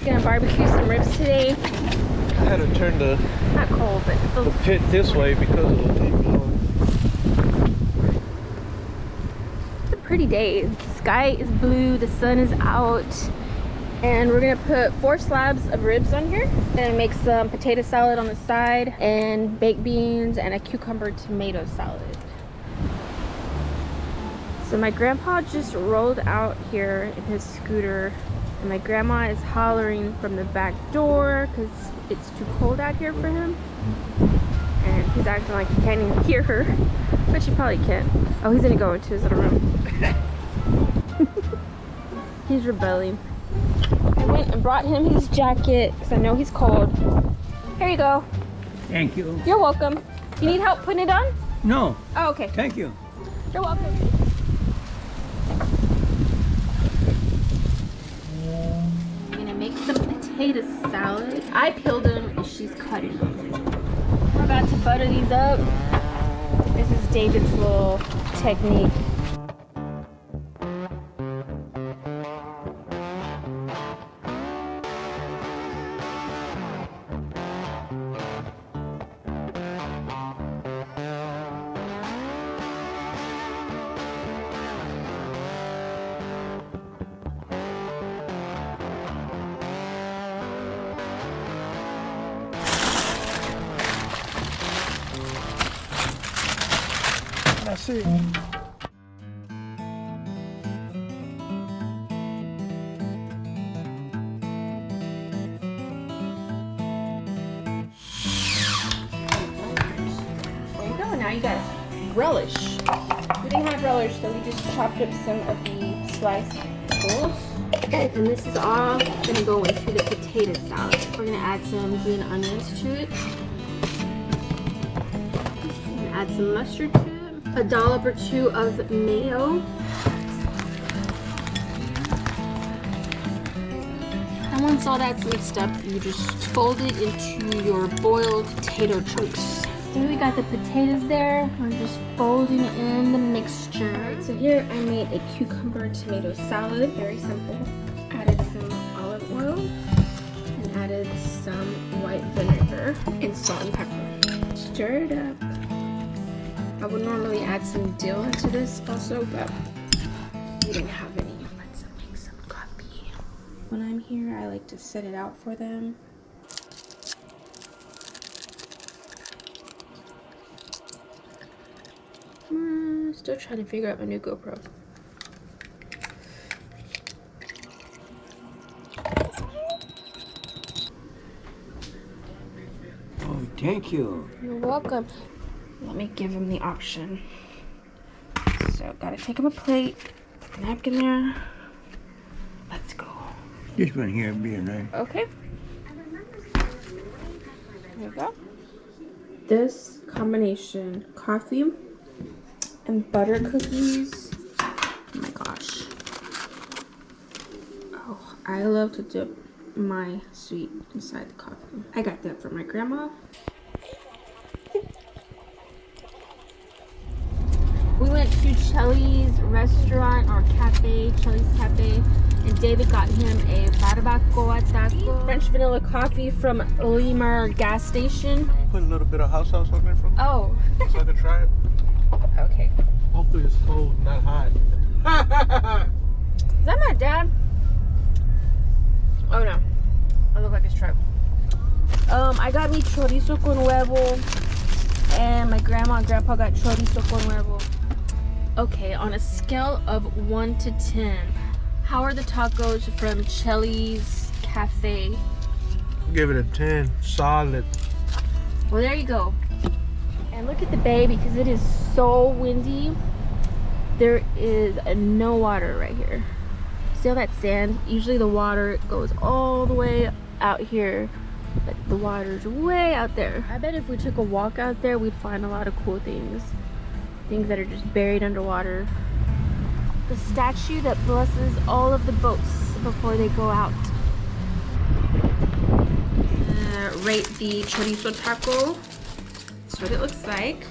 Gonna barbecue some ribs today. I had to turn the Not cold, but it feels... pit this way because of the heat blowing. It's a pretty day. The sky is blue, the sun is out. And we're gonna put 4 slabs of ribs on here and make some potato salad on the side and baked beans and a cucumber tomato salad. So my grandpa just rolled out here in his scooter and my grandma is hollering from the back door because it's too cold out here for him. And he's acting like he can't even hear her, but he probably can. Oh, he's gonna go into his little room. He's rebelling. I went and brought him his jacket because I know he's cold. Here you go. Thank you. You're welcome. You need help putting it on? No, Oh, okay. thank you. You're welcome. I'm gonna make some potato salad. I peeled them and she's cutting them. We're about to butter these up. This is David's little technique. That's it. There you go. Now you got relish. We didn't have relish, so we just chopped up some of the sliced pickles. And this is all gonna go into the potato salad. We're gonna add some green onions to it. And add some mustard to it. A dollop or 2 of mayo. And once all that's mixed up, you just fold it into your boiled potato chunks. So we got the potatoes there. We're just folding in the mixture. So here I made a cucumber tomato salad, very simple. Added some olive oil and added some white vinegar and salt and pepper. Stir it up. I would normally add some dill into this also, but we didn't have any. Let's make some coffee. When I'm here, I like to set it out for them. Still trying to figure out my new GoPro. Oh, thank you. You're welcome. Let me give him the option. So, gotta take him a plate, napkin there. Let's go. This one here would be nice. Okay. There you go. This combination, coffee and butter cookies. Oh my gosh. Oh, I love to dip my sweet inside the coffee. I got that from my grandma. We went to Chelly's restaurant or cafe, Chelly's Cafe, and David got him a barbacoa taco. French vanilla coffee from Lemur gas station. Put a little bit of hot sauce on there for me Oh, so I can try it. okay. Hopefully it's cold, not hot. Is that my dad? Oh no, I look like his truck. I got me chorizo con huevo, and my grandma and grandpa got chorizo con huevo. Okay, on a scale of 1 to 10, how are the tacos from Chelly's Cafe? Give it a 10, solid. Well, there you go. And look at the bay because it is so windy. There is no water right here. See all that sand? Usually the water goes all the way out here, but the water's way out there. I bet if we took a walk out there, we'd find a lot of cool things. Things that are just buried underwater. The statue that blesses all of the boats before they go out. Rate the chorizo taco. That's what it looks like.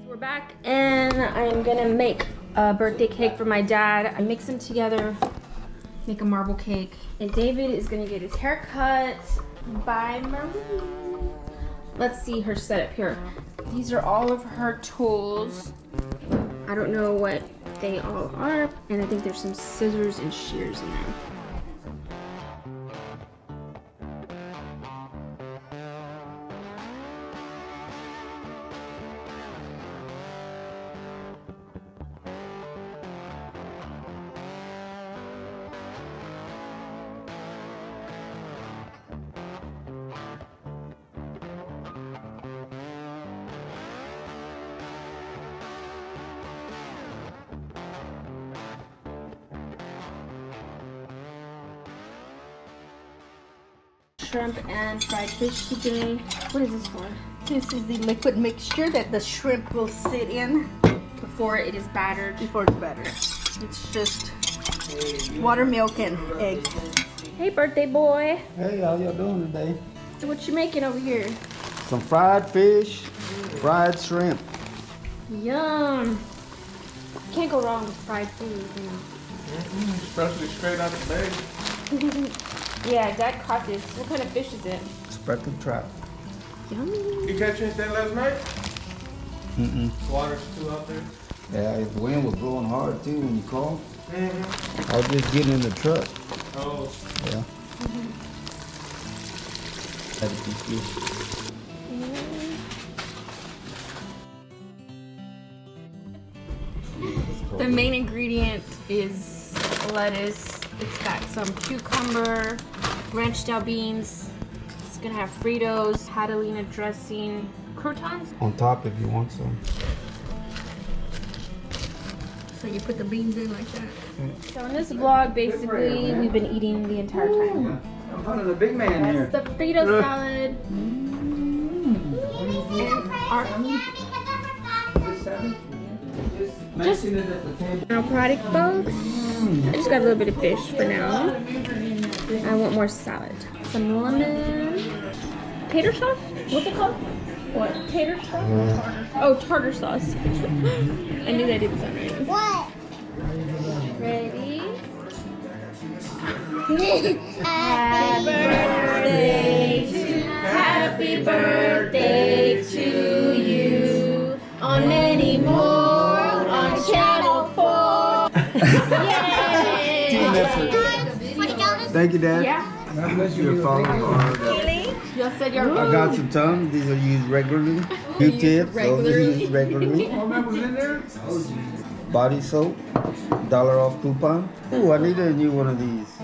We're back and then I'm gonna make a birthday cake for my dad. I mix them together, make a marble cake. And David is gonna get his hair cut by Marie. Let's see her setup here. These are all of her tools. I don't know what they all are. And I think there's some scissors and shears in there. Shrimp and fried fish today. What is this for? This is the liquid mixture that the shrimp will sit in Before it is battered. before it's battered. It's just water, milk, and egg. Hey, birthday boy. Hey, how y'all doing today? What you making over here? Some fried fish, fried shrimp. Yum. Can't go wrong with fried food, you know. Especially straight out of the bag. Yeah, Dad caught this. What kind of fish is it? Speckled trout. Yummy. You catch anything last night? Mm-mm. Water's still out there. Yeah, the wind was blowing hard too when you called. Mm-hmm. I was just getting in the truck. Oh. Yeah. Had to be fish. The main ingredient is lettuce. It's got some cucumber, ranch style beans. It's gonna have Fritos, Catalina dressing, croutons. On top if you want some. So you put the beans in like that. So in this vlog, basically, we've been eating the entire time. I'm part of the big man here. That's the Frito salad. And our Just it at the table. final product, folks. I just got a little bit of fish for now. I want more salad. Some lemon. Tater sauce? What's it called? What? Tater sauce? Oh, tartar sauce. I knew that didn't sound right. What? Ready? Happy birthday to you. On many more on Channel 4. Yay! Thank you, Dad. Yeah. God bless you. Your phone. You said you're I got some Tums. These are used regularly. Q-tips. Those are used regularly. Body soap. $1 off coupon. Ooh, I need a new one of these.